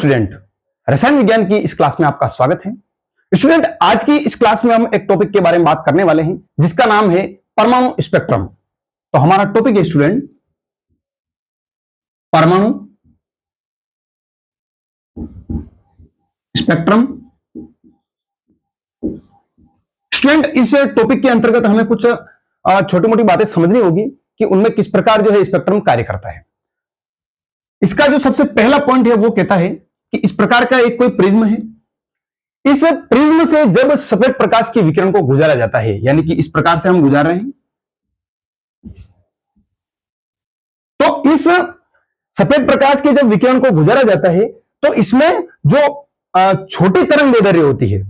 Student, रसायन विज्ञान की इस क्लास में आपका स्वागत है। स्टूडेंट, आज की इस क्लास में हम एक टॉपिक के बारे में बात करने वाले हैं जिसका नाम है परमाणु स्पेक्ट्रम। तो हमारा टॉपिक है स्टूडेंट परमाणु स्पेक्ट्रम। स्टूडेंट, इस टॉपिक के अंतर्गत हमें कुछ छोटी मोटी बातें समझनी होगी कि उनमें किस प्रकार जो है स्पेक्ट्रम कार्य करता है। इसका जो सबसे पहला पॉइंट है वो कहता है कि इस प्रकार का एक कोई प्रिज्म है। इस प्रिज्म से जब सफेद प्रकाश के विकिरण को गुजारा जाता है, यानी कि इस प्रकार से हम गुजार रहे हैं, तो इस सफेद प्रकाश के जब विकिरण को गुजारा जाता है तो इसमें जो छोटी तरंग दैर्ध्य होती है,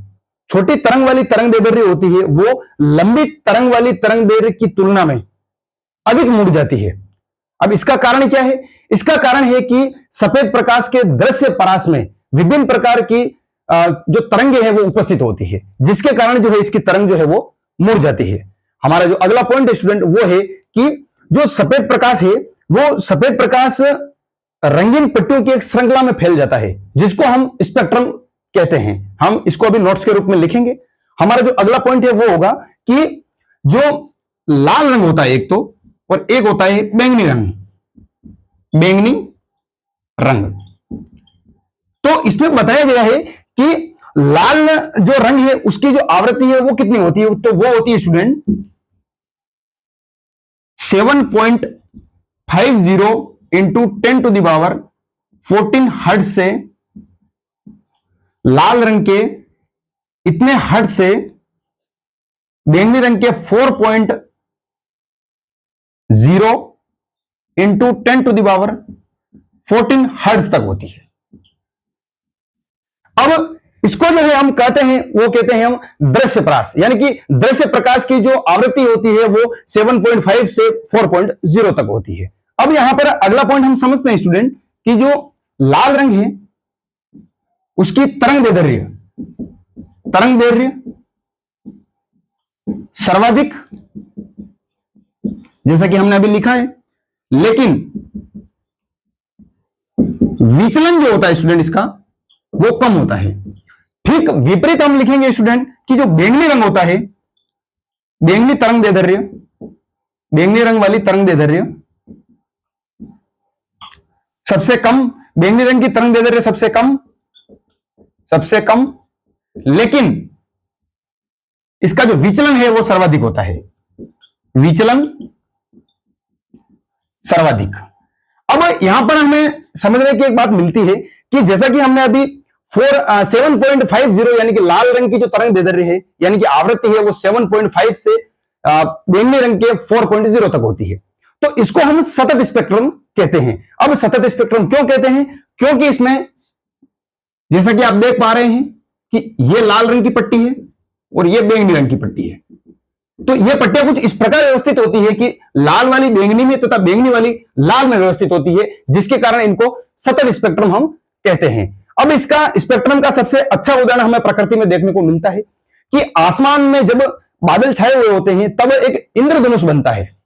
छोटी तरंग वाली तरंग दैर्ध्य होती है, वो लंबी तरंग वाली तरंग दैर्ध्य की तुलना में अधिक मुड़ जाती है। अब इसका कारण क्या है? इसका कारण है कि सफेद प्रकाश के दृश्य परास में विभिन्न प्रकार की जो तरंगे हैं वो उपस्थित होती है, जिसके कारण जो है इसकी तरंग जो है वो मुड़ जाती है। हमारा जो अगला पॉइंट है स्टूडेंट वो है कि जो सफेद प्रकाश है वो सफेद प्रकाश रंगीन पट्टियों की एक श्रृंखला में फैल जाता है, जिसको हम स्पेक्ट्रम कहते हैं। हम इसको अभी नोट्स के रूप में लिखेंगे। हमारा जो अगला पॉइंट है वो होगा कि जो लाल रंग होता है एक तो, और एक होता है बैंगनी रंग। बैंगनी रंग, तो इसमें बताया गया है कि लाल जो रंग है उसकी जो आवृत्ति है वो कितनी होती है? तो वो होती है स्टूडेंट 7.50 इंटू 10⁻14 हर्ट्ज से लाल रंग के इतने हर्ट्ज से बैंगनी रंग के 4.0 इंटू 10⁻14 हर्ट्ज तक होती है। अब इसको जो है हम कहते हैं, वो कहते हैं हम दृश्य प्रकाश, यानी कि दृश्य प्रकाश की जो आवृत्ति होती है वो 7.5 से 4.0 तक होती है। अब यहां पर अगला पॉइंट हम समझते हैं स्टूडेंट कि जो लाल रंग है उसकी तरंग दैर्ध्य सर्वाधिक, जैसा कि हमने अभी लिखा है, लेकिन विचलन जो होता है स्टूडेंट इसका वो कम होता है। ठीक विपरीत हम लिखेंगे स्टूडेंट कि जो बैंगनी रंग होता है, बैंगनी तरंग दैर्ध्य, बैंगनी रंग वाली तरंग दैर्ध्य सबसे कम, बैंगनी रंग की तरंग दैर्ध्य सबसे कम, लेकिन इसका जो विचलन है वो सर्वाधिक होता है। विचलन सर्वाधिक। अब यहां पर हमें समझने की एक बात मिलती है कि जैसा कि हमने अभी 7.50 यानी कि लाल रंग की जो तरंग दैर्ध्य है, यानी कि आवृत्ति है वो 7.5 से बैंगनी रंग के 4.0 तक होती है, तो इसको हम सतत स्पेक्ट्रम कहते हैं। अब सतत स्पेक्ट्रम क्यों कहते हैं? क्योंकि इसमें जैसा कि आप देख पा रहे हैं कि ये लाल रंग की पट्टी है और ये बैंगनी रंग की पट्टी है, तो ये पट्टियां कुछ इस प्रकार व्यवस्थित होती है कि लाल वाली बैंगनी में तथा बैंगनी वाली लाल में व्यवस्थित होती है, जिसके कारण इनको सतत स्पेक्ट्रम हम कहते हैं। अब इसका स्पेक्ट्रम का सबसे अच्छा उदाहरण हमें प्रकृति में देखने को मिलता है कि आसमान में जब बादल छाए हुए होते हैं तब एक इंद्रधनुष बनता है,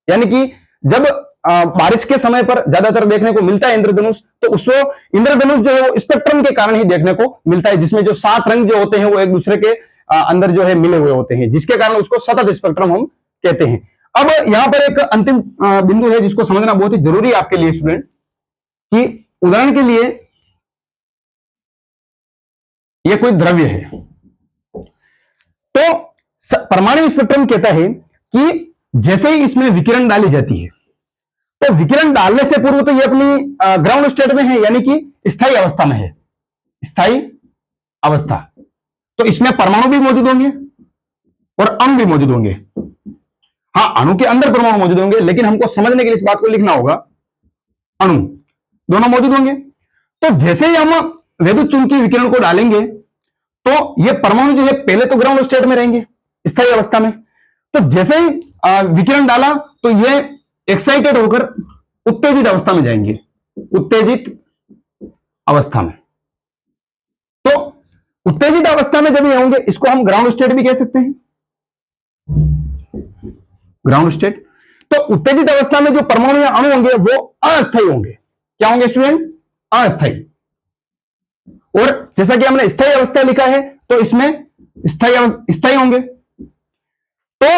यानी कि जब बारिश के समय पर ज्यादातर देखने को मिलता है इंद्रधनुष, तो उसको इंद्रधनुष जो है वो स्पेक्ट्रम के कारण ही देखने को मिलता है, जिसमें जो 7 रंग जो होते हैं वो एक दूसरे के अंदर जो है मिले हुए होते हैं, जिसके कारण उसको सतत स्पेक्ट्रम हम कहते हैं। अब यहां पर एक अंतिम बिंदु है जिसको समझना बहुत ही जरूरी है आपके लिए स्टूडेंट, कि उदाहरण के लिए यह कोई द्रव्य है, तो परमाणु स्पेक्ट्रम कहता है कि जैसे ही इसमें विकिरण डाली जाती है, तो विकिरण डालने से पूर्व तो ये अपनी ग्राउंड स्टेट में है, यानी कि स्थायी अवस्था में है, स्थायी अवस्था, तो इसमें परमाणु भी मौजूद होंगे और अणु भी मौजूद होंगे। हाँ, अणु के अंदर परमाणु मौजूद होंगे, लेकिन हमको समझने के लिए इस बात को लिखना होगा, अणु दोनों मौजूद होंगे। तो जैसे ही हम वैद्युत चुंबकीय विकिरण को डालेंगे तो ये परमाणु जो है पहले तो ग्राउंड स्टेट में रहेंगे, स्थायी अवस्था में, तो जैसे ही विकिरण डाला तो ये एक्साइटेड होकर उत्तेजित अवस्था में जाएंगे, उत्तेजित अवस्था में। तो उत्तेजित अवस्था में जब ये होंगे इसको हम ग्राउंड स्टेट भी कह सकते हैं, ग्राउंड स्टेट। तो उत्तेजित अवस्था में जो परमाणु या अणु होंगे वो अस्थायी होंगे। क्या होंगे स्टूडेंट? अस्थायी। जैसा कि हमने स्थायी अवस्था लिखा है तो इसमें स्थायी होंगे। तो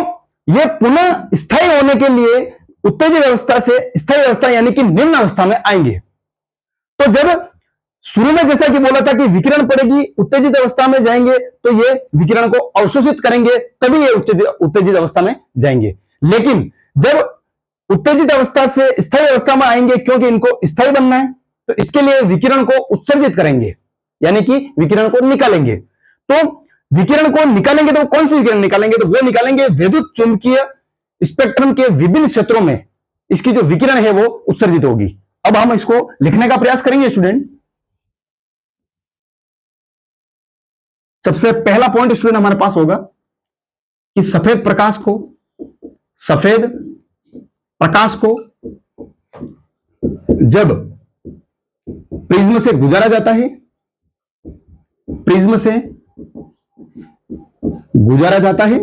ये पुनः स्थायी होने के लिए उत्तेजित अवस्था से स्थायी अवस्था यानी कि निम्न अवस्था में आएंगे। तो जब शुरू में जैसा कि बोला था कि विकिरण पड़ेगी, उत्तेजित अवस्था में जाएंगे तो ये विकिरण को अवशोषित करेंगे, तभी ये उत्तेजित अवस्था में जाएंगे। लेकिन जब उत्तेजित अवस्था से स्थायी अवस्था में आएंगे, क्योंकि इनको स्थायी बनना है, तो इसके लिए विकिरण को उत्सर्जित करेंगे, यानी कि विकिरण को निकालेंगे। तो विकिरण को निकालेंगे तो कौन सी विकिरण निकालेंगे? तो वो निकालेंगे विद्युत चुंबकीय स्पेक्ट्रम के विभिन्न क्षेत्रों में इसकी जो विकिरण है वो उत्सर्जित होगी। अब हम इसको लिखने का प्रयास करेंगे स्टूडेंट। सबसे पहला पॉइंट स्टूडेंट हमारे पास होगा कि सफेद प्रकाश को जब प्रिज्म से गुजारा जाता है,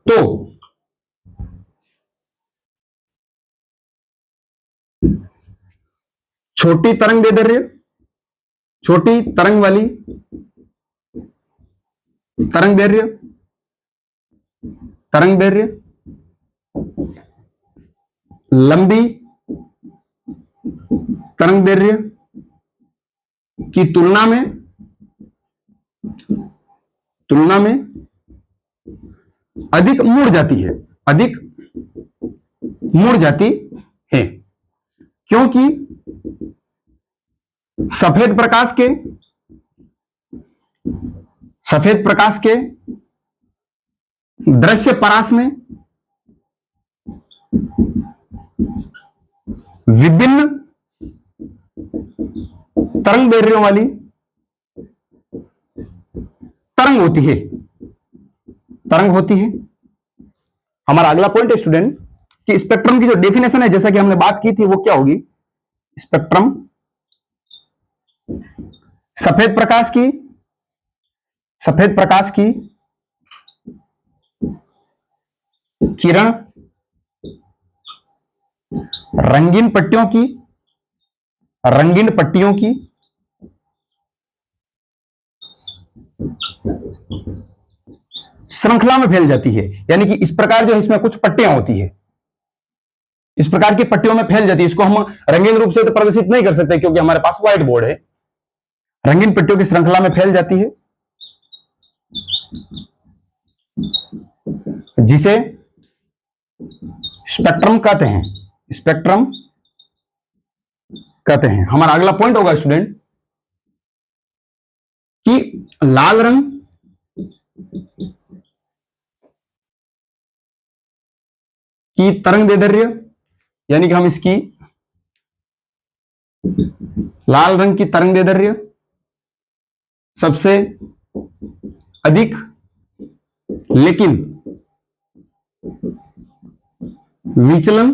तो छोटी तरंग वाली तरंग दैर्घ्य लंबी तरंग दैर्घ्य की तुलना में अधिक मुड़ जाती है, क्योंकि सफेद प्रकाश के दृश्य परास में विभिन्न तरंग दैर्घ्यों वाली तरंग होती है। हमारा अगला पॉइंट है स्टूडेंट कि स्पेक्ट्रम की जो डेफिनेशन है, जैसा कि हमने बात की थी, वो क्या होगी? स्पेक्ट्रम सफेद प्रकाश की किरण रंगीन पट्टियों की श्रृंखला में फैल जाती है। यानी कि इस प्रकार जो इसमें कुछ पट्टियां होती है, इस प्रकार की पट्टियों में फैल जाती है। इसको हम रंगीन रूप से तो प्रदर्शित नहीं कर सकते क्योंकि हमारे पास व्हाइट बोर्ड है। रंगीन पट्टियों की श्रृंखला में फैल जाती है, जिसे स्पेक्ट्रम कहते हैं। हमारा अगला पॉइंट होगा स्टूडेंट कि लाल रंग की तरंग दैर्घ्य, यानी कि हम इसकी लाल रंग की तरंग दैर्घ्य सबसे अधिक, लेकिन विचलन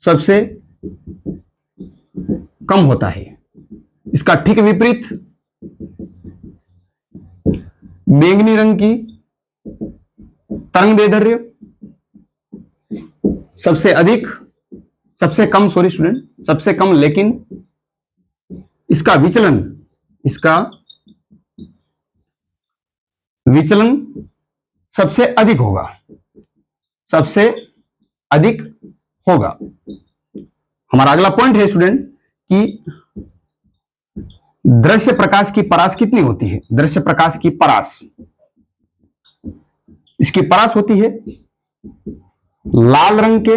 सबसे कम होता है। इसका ठीक विपरीत बैंगनी रंग की तरंग दैर्घ्य सबसे कम, लेकिन इसका विचलन सबसे अधिक होगा। हमारा अगला पॉइंट है स्टूडेंट कि दृश्य प्रकाश की परास कितनी होती है? दृश्य प्रकाश की परास, इसकी परास होती है लाल रंग के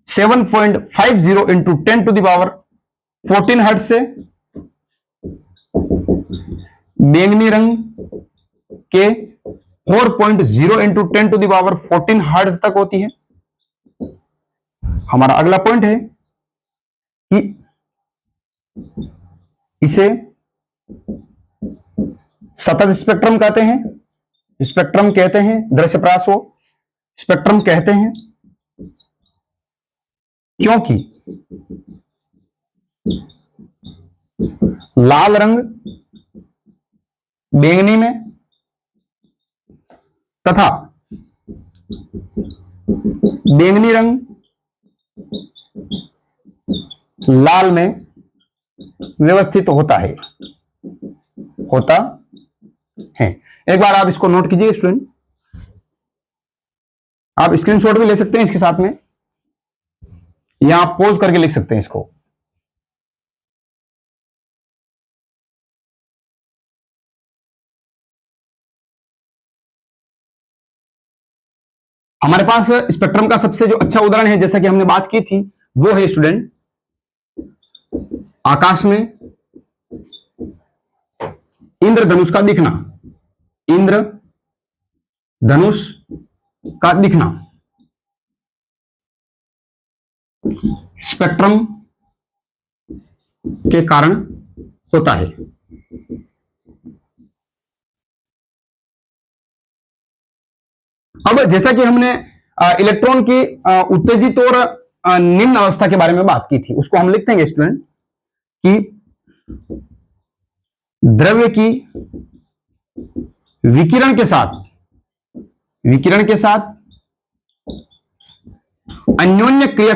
7.50 इंटू 10⁻14 हर्ट्ज से बैंगनी रंग के 4.0 इंटू 10⁻14 हर्ट्ज तक होती है। हमारा अगला पॉइंट है कि इसे सतत स्पेक्ट्रम कहते हैं। दृश्य प्रकाश को स्पेक्ट्रम कहते हैं क्योंकि लाल रंग बैंगनी में तथा बैंगनी रंग लाल में व्यवस्थित होता है, होता है। एक बार आप इसको नोट कीजिए स्टूडेंट, आप स्क्रीनशॉट भी ले सकते हैं इसके साथ में, या आप पॉज करके लिख सकते हैं इसको। हमारे पास स्पेक्ट्रम का सबसे जो अच्छा उदाहरण है, जैसा कि हमने बात की थी, वो है स्टूडेंट आकाश में इंद्रधनुष का दिखना, इंद्रधनुष का दिखना स्पेक्ट्रम के कारण होता है। अब जैसा कि हमने इलेक्ट्रॉन की उत्तेजित और निम्न अवस्था के बारे में बात की थी, उसको हम लिख देंगे स्टूडेंट कि द्रव्य की विकिरण के साथ अन्योन्य क्रिया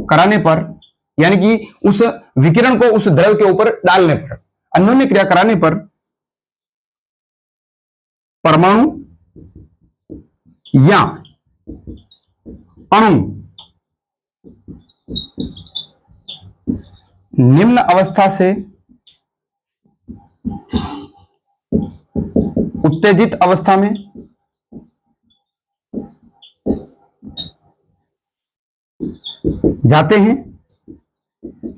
कराने पर, यानी कि उस विकिरण को उस द्रव्य के ऊपर डालने पर, अन्योन्य क्रिया कराने पर परमाणु या अणु निम्न अवस्था से उत्तेजित अवस्था में जाते हैं।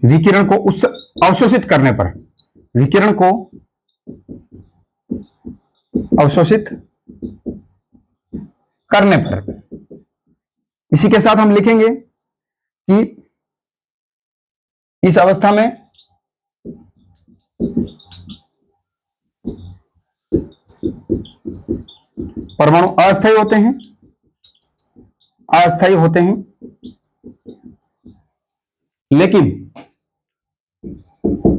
विकिरण को उस अवशोषित करने पर, विकिरण को अवशोषित करने पर, इसी के साथ हम लिखेंगे कि इस अवस्था में परमाणु अस्थायी होते हैं, लेकिन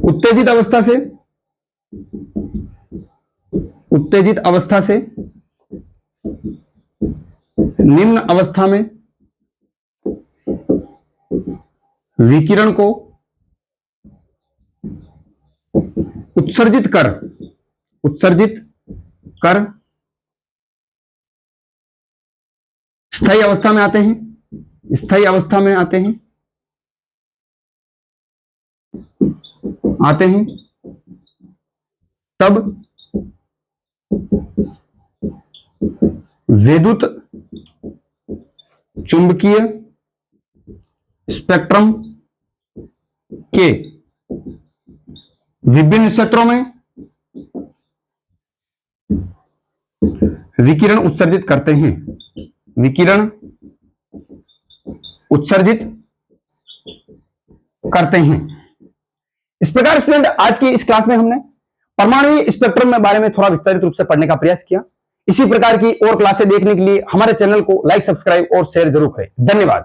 उत्तेजित अवस्था से निम्न अवस्था में विकिरण को उत्सर्जित कर स्थायी अवस्था में आते हैं, तब विद्युत चुंबकीय स्पेक्ट्रम के विभिन्न क्षेत्रों में विकिरण उत्सर्जित करते हैं। इस प्रकार स्टूडेंट आज की इस क्लास में हमने परमाणु स्पेक्ट्रम के बारे में थोड़ा विस्तारित रूप से पढ़ने का प्रयास किया। इसी प्रकार की और क्लासें देखने के लिए हमारे चैनल को लाइक, सब्सक्राइब और शेयर जरूर करें। धन्यवाद।